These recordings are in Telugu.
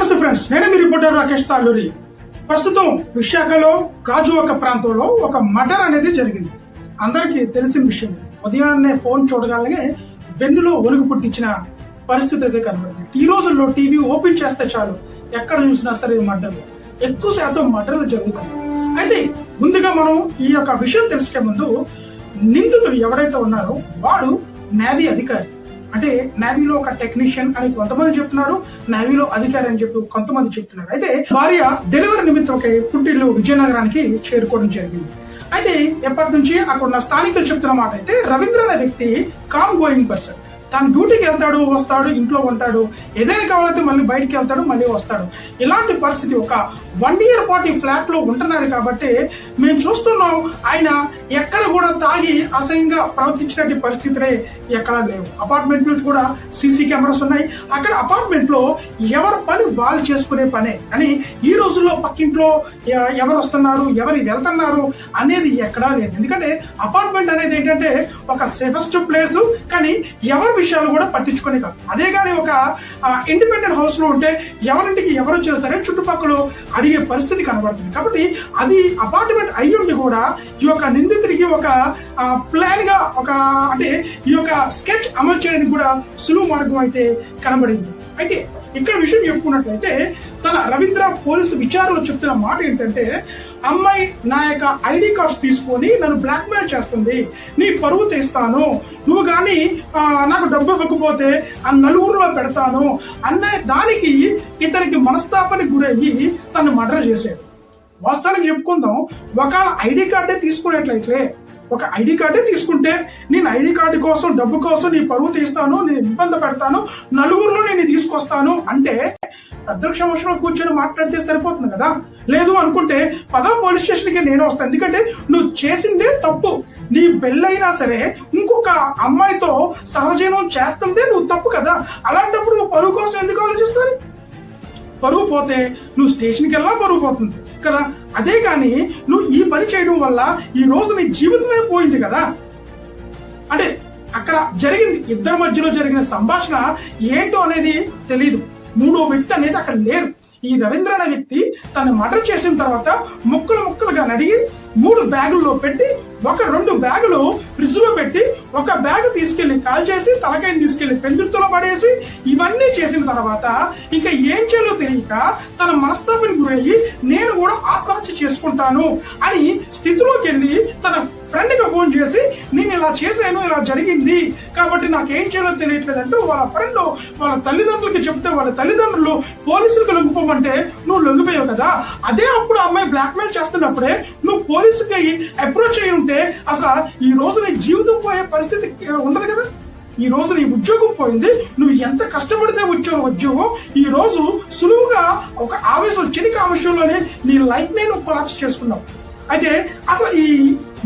నమస్తే ఫ్రెండ్స్, నేనే మీ రిపోర్టర్ రాకేష్ తాళ్ళూరి. ప్రస్తుతం విశాఖలో గాజువాక ప్రాంతంలో ఒక మర్డర్ అనేది జరిగింది. అందరికీ తెలిసిన విషయం. ఉదయాన్నే ఫోన్ చూడగానే వెన్నులో ఒలుగు పుట్టించిన పరిస్థితి అయితే కనబడింది. ఈ రోజుల్లో టీవీ ఓపెన్ చేస్తే చాలు, ఎక్కడ చూసినా సరే మర్డర్లు, ఎక్కువ శాతం మర్డర్లు జరుగుతాయి. అయితే ముందుగా మనం ఈ యొక్క విషయం తెలుసుకే ముందు, నిందితుడు ఎవరైతే ఉన్నారో వాడు నేవీ అధికారి. అంటే నేవీలో ఒక టెక్నీషియన్ అని కొంతమంది చెప్తున్నారు, నేవీలో అధికారి అని చెప్పి కొంతమంది చెప్తున్నారు. అయితే భార్య డెలివరీ నిమిత్తం పుట్టిల్లు విజయనగరానికి చేరుకోవడం జరిగింది. అయితే ఎప్పటి నుంచి అక్కడ ఉన్న స్థానికులు చెప్తున్న మాట అయితే, రవీంద్ర అనే వ్యక్తి కామ్ గోయింగ్ పర్సన్. తను డ్యూటీకి వెళ్తాడు, వస్తాడు, ఇంట్లో ఉంటాడు, ఏదైనా కావాలంటే మళ్ళీ బయటికి వెళ్తాడు, మళ్ళీ వస్తాడు. ఇలాంటి పరిస్థితి ఒక 1 year పాటు ఈ ఫ్లాట్ లో ఉంటున్నాడు. కాబట్టి మేము చూస్తున్నాం, ఆయన ఎక్కడ కూడా తాగి అసహ్యంగా ప్రవర్తించినటువంటి పరిస్థితులే ఎక్కడా లేవు. అపార్ట్మెంట్ లో కూడా సీసీ కెమెరాస్ ఉన్నాయి. అక్కడ అపార్ట్మెంట్ లో ఎవరి పని వాళ్ళు చేసుకునే పనే. అని ఈ రోజుల్లో పక్కింట్లో ఎవరు వస్తున్నారు, ఎవరు వెళ్తున్నారు అనేది ఎక్కడా లేదు. ఎందుకంటే అపార్ట్మెంట్ అనేది ఏంటంటే ఒక సేఫెస్ట్ ప్లేస్, కానీ ఎవరి విషయాలు కూడా పట్టించుకునే కాదు. అదే కానీ ఒక ఇండిపెండెంట్ హౌస్ లో ఉంటే ఎవరింటికి ఎవరు వచ్చినా సరే చుట్టుపక్కల అడిగే పరిస్థితి కనబడుతుంది. కాబట్టి అది అపార్ట్మెంట్ అయ్యుండి కూడా ఈ యొక్క నిందితుడికి ఒక ప్లాన్ గా అంటే ఈ యొక్క స్కెచ్ అమలు చేయడానికి కూడా సులువు మార్గం అయితే కనబడింది. అయితే ఇక్కడ విషయం చెప్పుకున్నట్లయితే, తన రవీంద్ర పోలీసు విచారణలో చెప్తున్న మాట ఏంటంటే, అమ్మాయి నా యొక్క ఐడి కార్డ్స్ తీసుకొని నన్ను బ్లాక్ మెయిల్ చేస్తుంది, నీ పరువు తీస్తాను, నువ్వు కానీ నాకు డబ్బు ఇవ్వకపోతే ఆ నలుగురిలో పెడతాను అనే దానికి ఇతనికి మనస్తాపానికి గురయ్యి తను మర్డర్ చేశాడు. వాస్తవానికి చెప్పుకుందాం, ఒకవేళ ఐడి కార్డే తీసుకునేట్లయితే, ఒక ఐడి కార్డే తీసుకుంటే, నేను ఐడి కార్డు కోసం డబ్బు కోసం నీ పరువు తీస్తాను, నేను ఇబ్బంది పెడతాను, నలుగురిలో నేను తీసుకొస్తాను అంటే పెద్ద క్షమలో కూర్చొని మాట్లాడితే సరిపోతుంది కదా. లేదు అనుకుంటే పదా పోలీస్ స్టేషన్కి నేను వస్తాను, ఎందుకంటే నువ్వు చేసిందే తప్పు. నీ పెళ్ళైనా సరే ఇంకొక అమ్మాయితో సహజీవనం చేస్తుందే నువ్వు తప్పు కదా. అలాంటప్పుడు నువ్వు పరువు కోసం ఎందుకు ఆలోచిస్తావు? పరువు పోతే నువ్వు స్టేషన్కి వెళ్ళా పరువు పోతుంది కదా. అదే కానీ నువ్వు ఈ పని చేయడం వల్ల ఈ రోజు నీ జీవితమే పోయింది కదా. అంటే అక్కడ జరిగింది, ఇద్దరి మధ్యలో జరిగిన సంభాషణ ఏంటో అనేది తెలియదు. మూడో వ్యక్తి అనేది అక్కడ లేరు. ఈ రవీంద్ర అనే వ్యక్తి తను మర్డర్ చేసిన తర్వాత ముక్కలు ముక్కలుగా నడిగి 3 బ్యాగుల్లో పెట్టి, 2 బ్యాగులు ఫ్రిడ్జ్ లో పెట్టి, ఒక బ్యాగ్ తీసుకెళ్లి కాల్ చేసి, తలకాయని తీసుకెళ్లి పెందుర్తిలో పడేసి, ఇవన్నీ చేసిన తర్వాత ఇంకా ఏం చేయాలో తెలియక తన మనస్తాపానికి గురయ్యి నేను కూడా ఆత్మహత్య చేసుకుంటాను అని స్థితిలోకి వెళ్ళి తన ఫ్రెండ్ కి ఫోన్ చేసి, నేను ఇలా చేశాను, ఇలా జరిగింది కాబట్టి నాకేం చేయాలో తెలియట్లేదంటూ వాళ్ళ ఫ్రెండ్ వాళ్ళ తల్లిదండ్రులకి చెప్తే, వాళ్ళ తల్లిదండ్రులు పోలీసులకు లొంగిపోమంటే నువ్వు లొంగిపోయావు కదా. అదే అప్పుడు అమ్మాయి బ్లాక్ మెయిల్ చేస్తున్నప్పుడే నువ్వు పోలీసుకి అప్రోచ్ అయి ఉంటే అసలు ఈ రోజు నీ జీవితం పోయే పరిస్థితి ఉండదు కదా. ఈ రోజు నీ ఉద్యోగం పోయింది, నువ్వు ఎంత కష్టపడితే ఉద్యోగం ఈ రోజు సులువుగా ఒక ఆవేశం, చెనిక ఆవేశంలోనే నీ లైఫ్ ని నువ్వు కొలాప్స్ చేసుకున్నావు. అయితే అసలు ఈ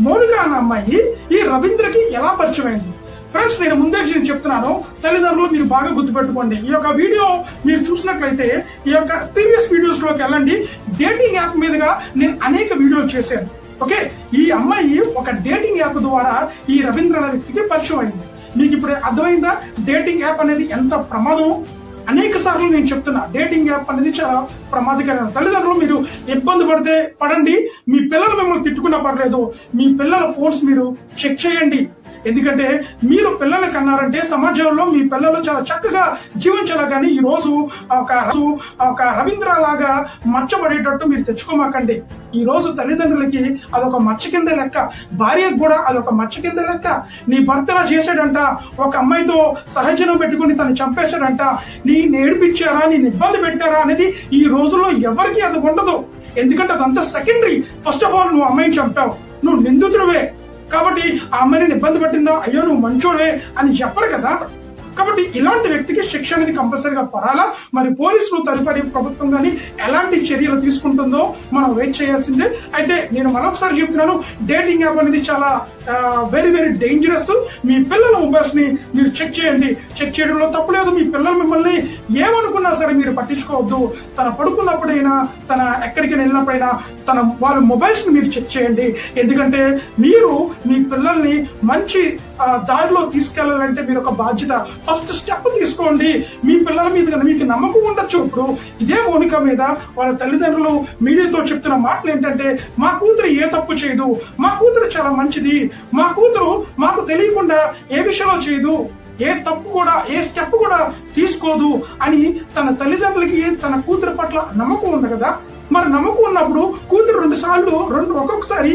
మౌనిక అన్న అమ్మాయి ఈ రవీంద్రకి ఎలా పరిచయం అయింది? ఫ్రెండ్స్, నేను ముందే చెప్తున్నాను, తల్లిదండ్రులు మీరు బాగా గుర్తుపెట్టుకోండి. ఈ యొక్క వీడియో మీరు చూసినట్లయితే ఈ యొక్క ప్రీవియస్ వీడియోస్ లోకి వెళ్ళండి. డేటింగ్ యాప్ మీదుగా నేను అనేక వీడియోలు చేశాను. ఓకే, ఈ అమ్మాయి ఒక డేటింగ్ యాప్ ద్వారా ఈ రవీంద్ర అనే వ్యక్తికి పరిచయం అయింది. మీకు ఇప్పుడు అర్థమైందా డేటింగ్ యాప్ అనేది ఎంత ప్రమాదం? అనేక సార్లు నేను చెప్తున్నా, డేటింగ్ యాప్ అనేది చాలా ప్రమాదకరం. తల్లిదండ్రులు మీరు ఇబ్బంది పడితే పడండి, మీ పిల్లలు మిమ్మల్ని తిట్టుకున్నా పర్లేదు, మీ పిల్లల ఫోన్స్ మీరు చెక్ చేయండి. ఎందుకంటే మీరు పిల్లలు కన్నారంటే సమాజంలో మీ పిల్లలు చాలా చక్కగా జీవించాలి. కానీ ఈ రోజు ఒక రవీంద్ర లాగా మచ్చబడేటట్టు మీరు తెచ్చుకోమాకండి. ఈ రోజు తల్లిదండ్రులకి అదొక మచ్చ కింద లెక్క, భార్యకు కూడా అదొక మచ్చ కింద లెక్క. నీ భర్తలా చేశాడంట, ఒక అమ్మాయితో సహజనం పెట్టుకుని తను చంపేశాడంట, నీ ఏడిపించారా, నేను ఇబ్బంది పెట్టారా అనేది ఈ రోజుల్లో ఎవరికి అది ఉండదు. ఎందుకంటే అదంతా సెకండరీ. ఫస్ట్ ఆఫ్ ఆల్ నువ్వు అమ్మాయిని చంపావు, నువ్వు నిందితుడివే. కాబట్టి ఆ అమ్మాయిని ఇబ్బంది పట్టిందా, అయ్యో నువ్వు మంచోడే అని చెప్పరు కదా. కాబట్టి ఇలాంటి వ్యక్తికి శిక్ష అనేది కంపల్సరీగా పడాలా. మరి పోలీసులు తదుపరి ప్రభుత్వం కానీ ఎలాంటి చర్యలు తీసుకుంటుందో మనం వెయిట్ చేయాల్సిందే. అయితే నేను మరొకసారి చెప్తున్నాను, డేటింగ్ యాప్ అనేది చాలా వెరీ వెరీ డేంజరస్. మీ పిల్లల మొబైల్స్ ని మీరు చెక్ చేయండి. చెక్ చేయడంలో తప్పు లేదు. మీ పిల్లలు మిమ్మల్ని ఏమనుకున్నా సరే మీరు పట్టించుకోవద్దు. తన పడుకున్నప్పుడైనా, తన ఎక్కడికి వెళ్ళినప్పుడైనా వాళ్ళ మొబైల్స్ ని మీరు చెక్ చేయండి. ఎందుకంటే మీరు మీ పిల్లల్ని మంచి దారిలో తీసుకెళ్లాలంటే మీరు ఒక బాధ్యత. ఫస్ట్ స్టెప్ తీసుకోండి. మీ పిల్లల మీద మీకు నమ్మకం ఉండొచ్చు. ఇప్పుడు ఇదే మౌనిక మీద వాళ్ళ తల్లిదండ్రులు మీడియాతో చెప్తున్న మాటలు ఏంటంటే, మా కూతురు ఏ తప్పు చేయదు, మా కూతురు చాలా మంచిది, మా కూతురు మాకు తెలియకుండా ఏ విషయంలో చేయదు, ఏ తప్పు కూడా ఏ స్టెప్ కూడా తీసుకోదు అని తన తల్లిదండ్రులకి తన కూతురు పట్ల నమ్మకం ఉంది కదా. మరి నమ్మకం ఉన్నప్పుడు కూతురు ఒక్కొక్కసారి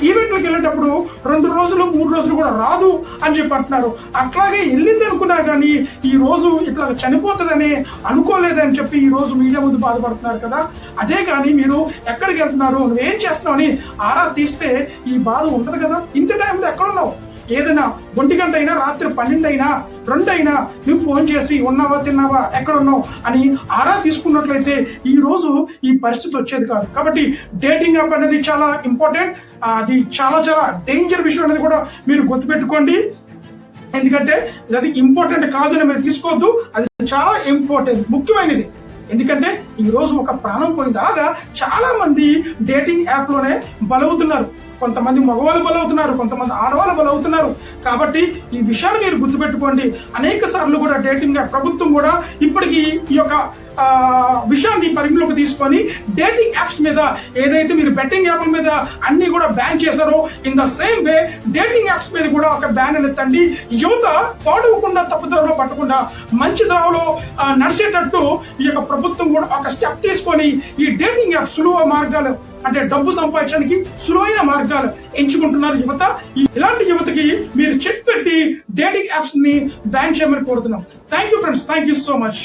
ఈవెంట్లకు వెళ్ళేటప్పుడు 2 రోజులు 3 రోజులు కూడా రాదు అని చెప్పి అంటున్నారు. అట్లాగే వెళ్ళింది అనుకున్నా కానీ ఈ రోజు ఇట్లా చనిపోతుందని అనుకోలేదని చెప్పి ఈ రోజు మీడియా ముందు బాధపడుతున్నారు కదా. అదే కానీ మీరు ఎక్కడికి వెళ్తున్నారు, నువ్వేం చేస్తున్నావు అని ఆరా తీస్తే ఈ బాధ ఉంటది కదా. ఇంత టైంలో ఎక్కడున్నావు? ఏదైనా 1 గంట అయినా, రాత్రి 12 అయినా, 2 అయినా నువ్వు ఫోన్ చేసి ఉన్నావా, తిన్నావా, ఎక్కడ ఉన్నావు అని ఆరా తీసుకున్నట్లయితే ఈ రోజు ఈ పరిస్థితి వచ్చేది కాదు. కాబట్టి డేటింగ్ యాప్ అనేది చాలా ఇంపార్టెంట్. అది చాలా చాలా డేంజర్ విషయం అనేది కూడా మీరు గుర్తుపెట్టుకోండి. ఎందుకంటే అది ఇంపార్టెంట్ కాదు అని మీరు తీసుకోవద్దు. అది చాలా ఇంపార్టెంట్, ముఖ్యమైనది. ఎందుకంటే ఈ రోజు ఒక ప్రాణం పోయిందాగా చాలా మంది డేటింగ్ యాప్ లోనే బలవుతున్నారు. కొంతమంది మగవాళ్ళు బలవుతున్నారు, కొంతమంది ఆడవాళ్ళు బలవుతున్నారు. కాబట్టి ఈ విషయాన్ని మీరు గుర్తుపెట్టుకోండి. అనేక సార్లు కూడా డేటింగ్ యాప్ ప్రభుత్వం కూడా ఇప్పటికీ ఈ యొక్క విషయాన్ని పరిగణలోకి తీసుకొని డేటింగ్ యాప్స్ మీద ఏదైతే మీరు బెట్టింగ్ యాప్ల మీద అన్ని కూడా బ్యాన్ చేశారో, in the same way dating apps మీద కూడా ఒక బ్యాన్ ఎత్తండి. యువత పాడుకుండా తప్పుదారిలో పట్టకుండా మంచి దారిలో నడిచేటట్టు ఈ యొక్క ప్రభుత్వం కూడా ఒక స్టెప్ తీసుకొని ఈ డేటింగ్ యాప్ సులువ మార్గాలు అంటే డబ్బు సంపాదించడానికి సులువైన మార్గాలు ఎంచుకుంటున్నారు యువత. ఇలాంటి యువతకి మీరు చెక్ పెట్టి డేటింగ్ యాప్స్ ని బ్యాన్ చేయమని కోరుతున్నాం. Thank you friends, thank you so much.